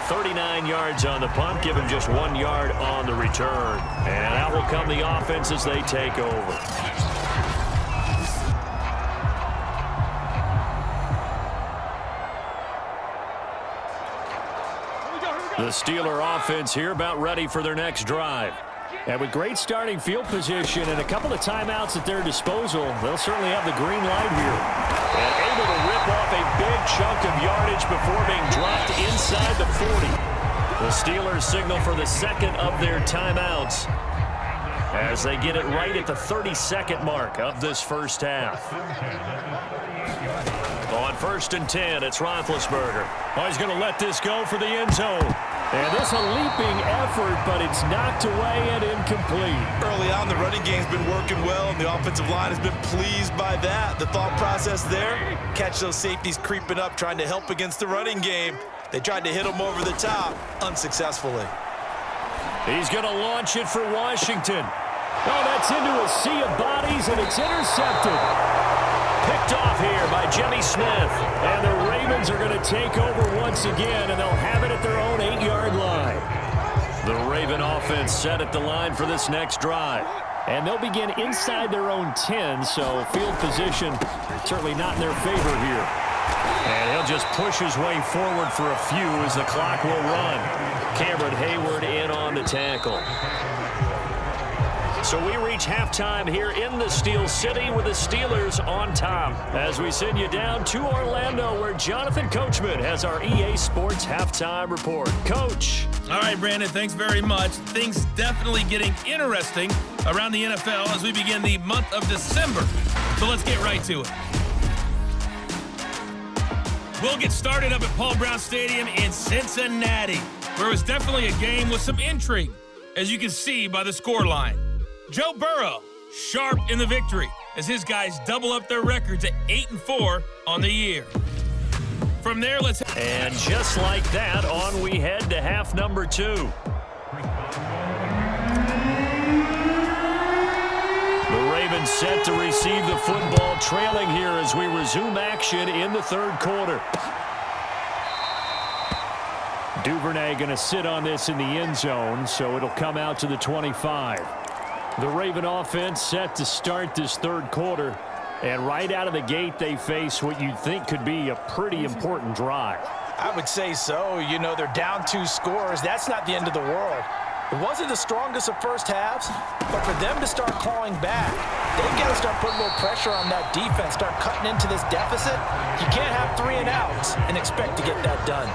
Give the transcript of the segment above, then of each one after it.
39 yards on the punt, give him just 1 yard on the return. And out will come the offense as they take over. The Steeler offense here about ready for their next drive. And with great starting field position and a couple of timeouts at their disposal, they'll certainly have the green light here. And able to rip off a big chunk of yardage before being dropped inside the 40. The Steelers signal for the second of their timeouts as they get it right at the 32nd mark of this first half. On 1st and 10, it's Roethlisberger. Oh, he's going to let this go for the end zone. And this a leaping effort, but it's knocked away and incomplete. Early on, the running game's been working well, and the offensive line has been pleased by that. The thought process there, catch those safeties creeping up, trying to help against the running game. They tried to hit them over the top, unsuccessfully. He's going to launch it for Washington. Oh, that's into a sea of bodies, and it's intercepted. Picked off here by Jimmy Smith. And the Ravens are going to take over once again, and they'll have it at their own 8-yard line. The Raven offense set at the line for this next drive. And they'll begin inside their own 10, so field position certainly not in their favor here. And he'll just push his way forward for a few as the clock will run. Cameron Hayward in on the tackle. So we reach halftime here in the Steel City with the Steelers on top as we send you down to Orlando where Jonathan Coachman has our EA Sports halftime report. Coach. All right, Brandon, thanks very much. Things definitely getting interesting around the NFL as we begin the month of December. So let's get right to it. We'll get started up at Paul Brown Stadium in Cincinnati, where it was definitely a game with some intrigue, as you can see by the scoreline. Joe Burrow, sharp in the victory, as his guys double up their records at 8-4 on the year. From there, let's... And just like that, on we head to half number 2. The Ravens set to receive the football, trailing here as we resume action in the third quarter. Duvernay going to sit on this in the end zone, so it'll come out to the 25. The Raven offense set to start this third quarter, and right out of the gate they face what you'd think could be a pretty important drive. I would say so. You know, they're down 2 scores. That's not the end of the world. It wasn't the strongest of first halves, but for them to start clawing back, they've got to start putting a little pressure on that defense, start cutting into this deficit. You can't have 3 and outs and expect to get that done.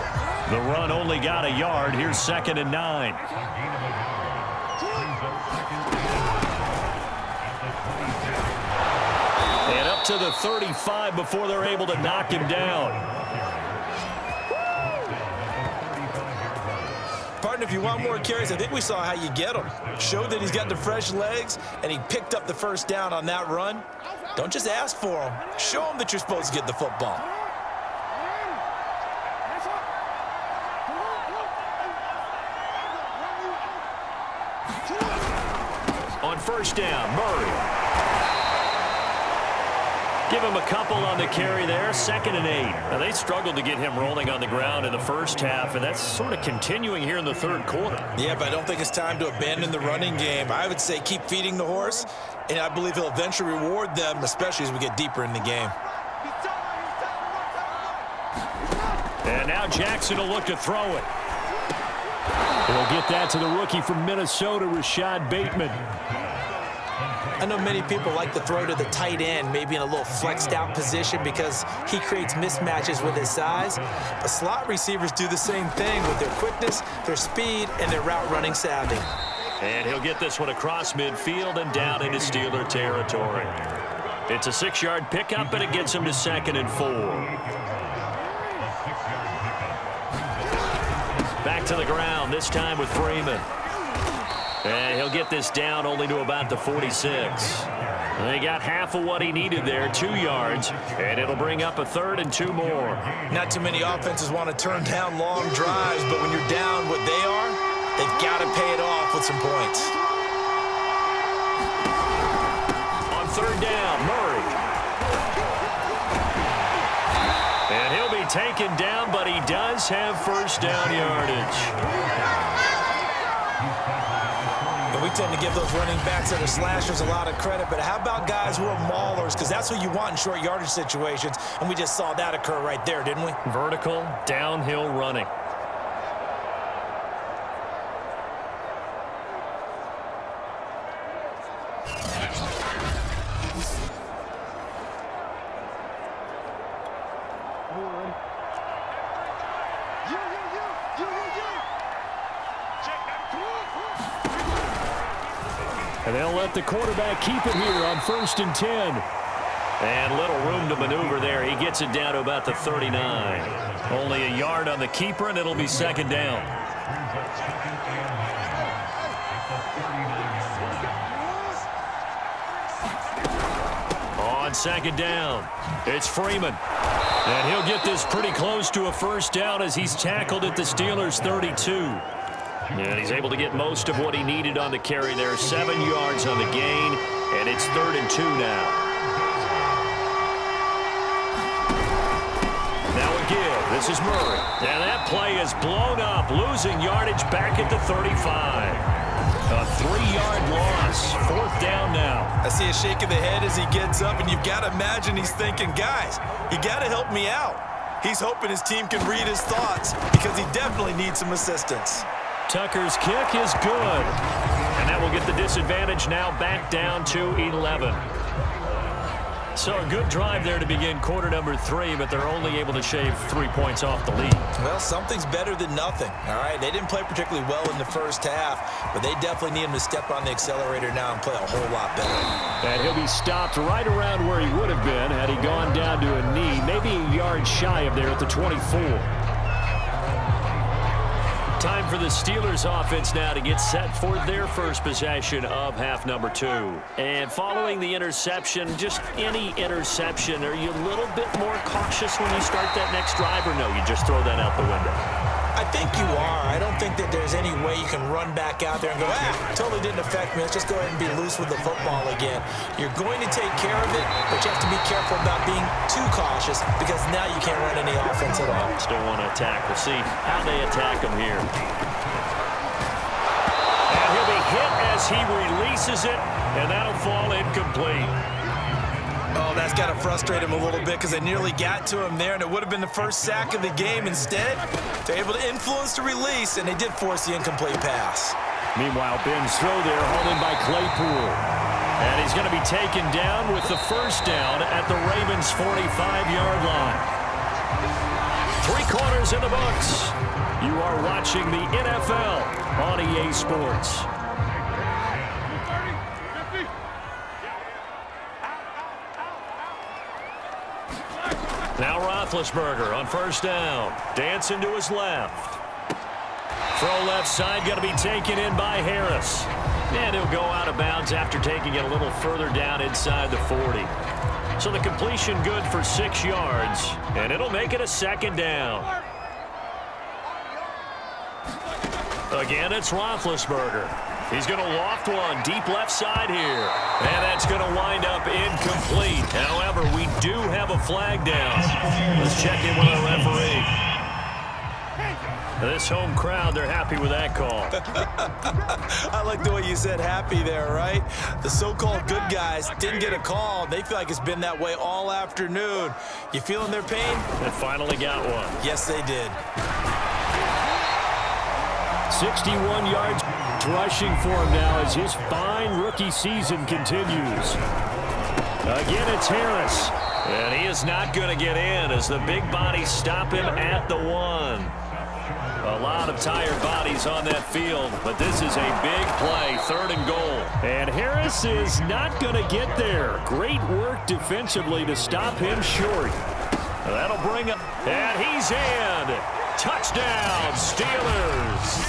The run only got a yard. Here's 2nd and 9. And up to the 35 before they're able to knock him down. Partner, if you want more carries, I think we saw how you get him. Showed that he's got the fresh legs, and he picked up the first down on that run. Don't just ask for him. Show him that you're supposed to get the football. On 1st down, Murray. Give him a couple on the carry there, 2nd and 8. Now, they struggled to get him rolling on the ground in the first half, and that's sort of continuing here in the third quarter. Yeah, but I don't think it's time to abandon the running game. I would say keep feeding the horse, and I believe he'll eventually reward them, especially as we get deeper in the game. And now Jackson will look to throw it. He'll get that to the rookie from Minnesota, Rashad Bateman. I know many people like to throw to the tight end, maybe in a little flexed out position because he creates mismatches with his size. But slot receivers do the same thing with their quickness, their speed, and their route running savvy. And he'll get this one across midfield and down into Steeler territory. It's a 6-yard pickup, and it gets him to 2nd and 4. Back to the ground, this time with Freeman. And he'll get this down only to about the 46. They got half of what he needed there, 2 yards, and it'll bring up a 3rd and 2 more. Not too many offenses want to turn down long drives, but when you're down what they are, they've got to pay it off with some points. On 3rd down, Murray. And he'll be taken down, but he does have first down yardage. And we tend to give those running backs that are slashers a lot of credit, but how about guys who are maulers? Because that's what you want in short yardage situations, and we just saw that occur right there, didn't we? Vertical, downhill running. And they'll let the quarterback keep it here on 1st and 10. And little room to maneuver there. He gets it down to about the 39. Only a yard on the keeper, and it'll be 2nd down. On 2nd down, it's Freeman. And he'll get this pretty close to a first down as he's tackled at the Steelers' 32. And he's able to get most of what he needed on the carry there. 7 yards on the gain, and it's 3rd and 2 now. Now a give. This is Murray. And that play is blown up, losing yardage back at the 35. A 3-yard loss. 4th down now. I see a shake of the head as he gets up, and you've got to imagine he's thinking, guys, you got to help me out. He's hoping his team can read his thoughts because he definitely needs some assistance. Tucker's kick is good. And that will get the disadvantage now back down to 11. So a good drive there to begin quarter number 3, but they're only able to shave 3 points off the lead. Well, something's better than nothing, all right? They didn't play particularly well in the first half, but they definitely need him to step on the accelerator now and play a whole lot better. And he'll be stopped right around where he would have been had he gone down to a knee, maybe a yard shy of there at the 24. Time for the Steelers offense now to get set for their first possession of half number 2. And following the interception, just any interception, are you a little bit more cautious when you start that next drive, or no, you just throw that out the window? I think you are. I don't think that there's any way you can run back out there and go, totally didn't affect me. Let's just go ahead and be loose with the football again. You're going to take care of it, but you have to be careful about being too cautious because now you can't run any offense at all. Still want to attack. We'll see how they attack him here. And he'll be hit as he releases it, and that'll fall incomplete. Oh, that's got to frustrate him a little bit because they nearly got to him there, and it would have been the first sack of the game. Instead, they're able to influence the release, and they did force the incomplete pass. Meanwhile, Ben's throw there, hauled in by Claypool. And he's going to be taken down with the first down at the Ravens' 45-yard line. 3 quarters in the books. You are watching the NFL on EA Sports. Now Roethlisberger on first down. Dancing to his left. Throw left side, going to be taken in by Harris. And he'll go out of bounds after taking it a little further down inside the 40. So the completion good for 6 yards, and it'll make it a 2nd down. Again, it's Roethlisberger. He's going to loft one deep left side here. And that's going to wind up incomplete. However, we do have a flag down. Let's check in with our referee. This home crowd, they're happy with that call. I like the way you said happy there, right? The so-called good guys didn't get a call. They feel like it's been that way all afternoon. You feeling their pain? They finally got one. Yes, they did. 61 yards rushing for him now as his fine rookie season continues. Again, it's Harris. And he is not going to get in as the big bodies stop him at the 1. A lot of tired bodies on that field, but this is a big play, 3rd and goal. And Harris is not going to get there. Great work defensively to stop him short. That'll bring him, and he's in. Touchdown, Steelers.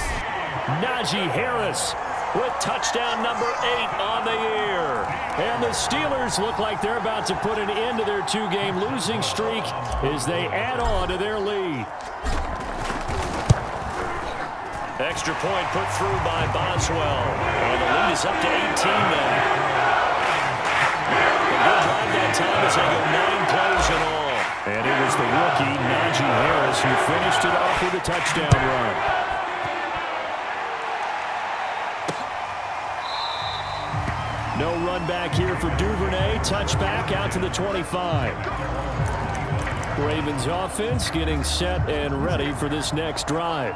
Najee Harris with touchdown number 8 on the year. And the Steelers look like they're about to put an end to their 2-game losing streak as they add on to their lead. Extra point put through by Boswell. And the lead is up to 18 now. A good drive that time as they go 9 plays in all. And it was the rookie, Najee Harris, who finished it off with a touchdown run. No run back here for Duvernay. Touchback out to the 25. Ravens offense getting set and ready for this next drive.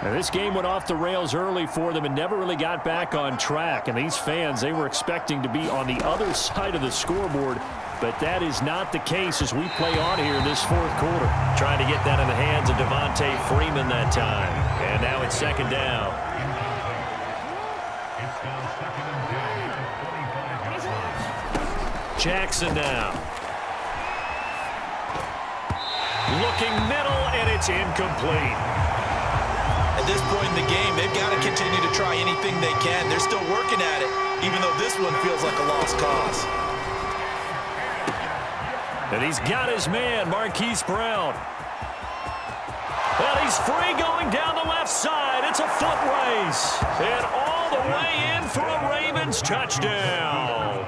Now, this game went off the rails early for them and never really got back on track. And these fans, they were expecting to be on the other side of the scoreboard. But that is not the case as we play on here in this fourth quarter. Trying to get that in the hands of Devontae Freeman that time. And now it's second down. Jackson now. Looking middle, and it's incomplete. At this point in the game, they've got to continue to try anything they can. They're still working at it, even though this one feels like a lost cause. And he's got his man, Marquise Brown. And he's free going down the left side. It's a foot race. And all the way in for a Ravens touchdown.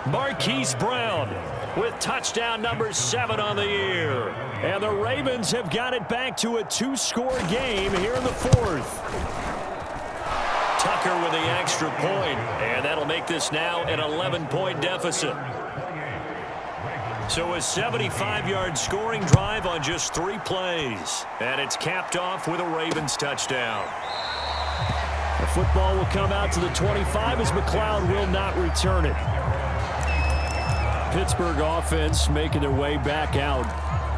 Marquise Brown with touchdown number 7 on the year. And the Ravens have got it back to a 2-score game here in the fourth. Tucker with the extra point. And that'll make this now an 11-point deficit. So a 75-yard scoring drive on just 3 plays. And it's capped off with a Ravens touchdown. The football will come out to the 25 as McLeod will not return it. Pittsburgh offense making their way back out.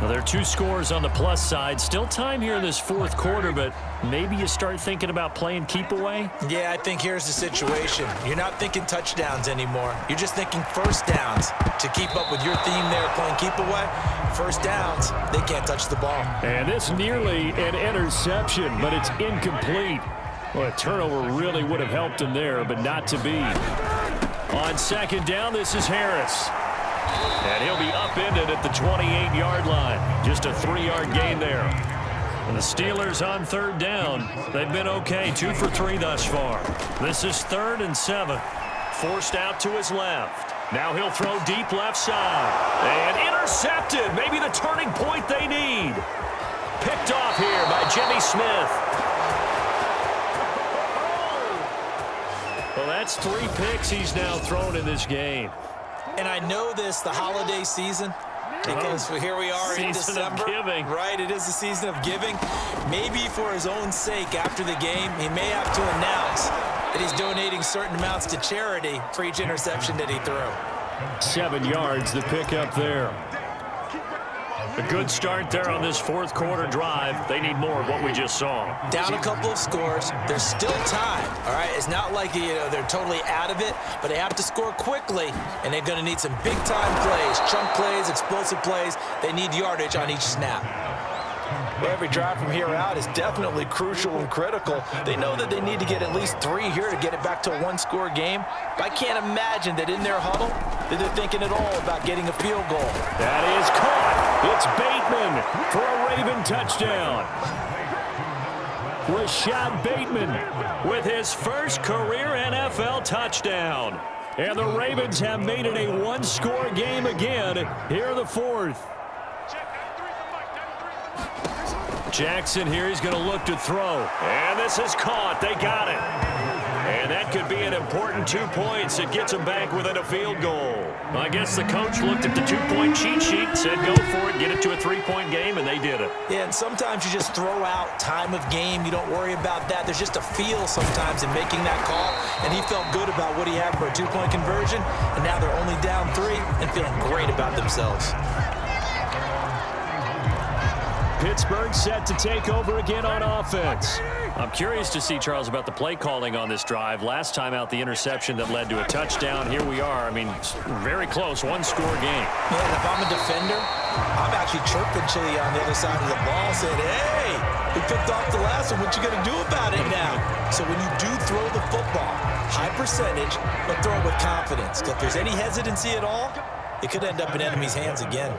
Now, there are 2 scores on the plus side. Still time here in this fourth quarter, but maybe you start thinking about playing keep away? Yeah, I think here's the situation. You're not thinking touchdowns anymore. You're just thinking first downs. To keep up with your theme there, playing keep away, first downs, they can't touch the ball. And this nearly an interception, but it's incomplete. Well, a turnover really would have helped him there, but not to be. On second down, this is Harris. And he'll be upended at the 28-yard line. Just a 3-yard gain there. And the Steelers on third down. They've been okay, 2 for 3 thus far. This is 3rd and 7. Forced out to his left. Now he'll throw deep left side. And intercepted. Maybe the turning point they need. Picked off here by Jimmy Smith. Well, that's 3 picks he's now thrown in this game. And I know this, the holiday season, because here we are in December. Giving. Right, it is the season of giving. Maybe for his own sake after the game, he may have to announce that he's donating certain amounts to charity for each interception that he threw. 7 yards, the pickup there. A good start there on this fourth quarter drive. They need more of what we just saw. Down a couple of scores. There's still time, all right? It's not like they're totally out of it, but they have to score quickly, and they're going to need some big-time plays, chunk plays, explosive plays. They need yardage on each snap. Well, every drive from here out is definitely crucial and critical. They know that they need to get at least 3 here to get it back to a 1-score game. But I can't imagine that in their huddle that they're thinking at all about getting a field goal. That is caught. It's Bateman for a Raven touchdown. Rashad Bateman with his first career NFL touchdown. And the Ravens have made it a 1-score game again here in the fourth. Jackson here, he's going to look to throw. And this is caught. They got it. And that could be an important 2 points. It gets them back within a field goal. Well, I guess the coach looked at the 2-point cheat sheet, said go for it, get it to a 3-point game, and they did it. Yeah, and sometimes you just throw out time of game. You don't worry about that. There's just a feel sometimes in making that call, and he felt good about what he had for a 2-point conversion, and now they're only down 3 and feeling great about themselves. Pittsburgh set to take over again on offense. I'm curious to see, Charles, about the play calling on this drive. Last time out, the interception that led to a touchdown. Here we are. I mean, very close, 1-score game. Yeah, and if I'm a defender, I'm actually chirping Chili on the other side of the ball, saying, hey, we picked off the last one. What you going to do about it now? So when you do throw the football, high percentage, but throw it with confidence. Because if there's any hesitancy at all, it could end up in enemy's hands again.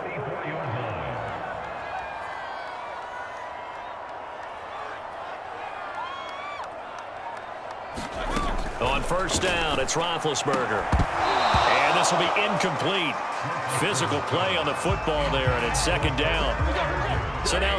On first down, it's Roethlisberger. And the pass will be incomplete. Physical play on the football there, and it's second down. So now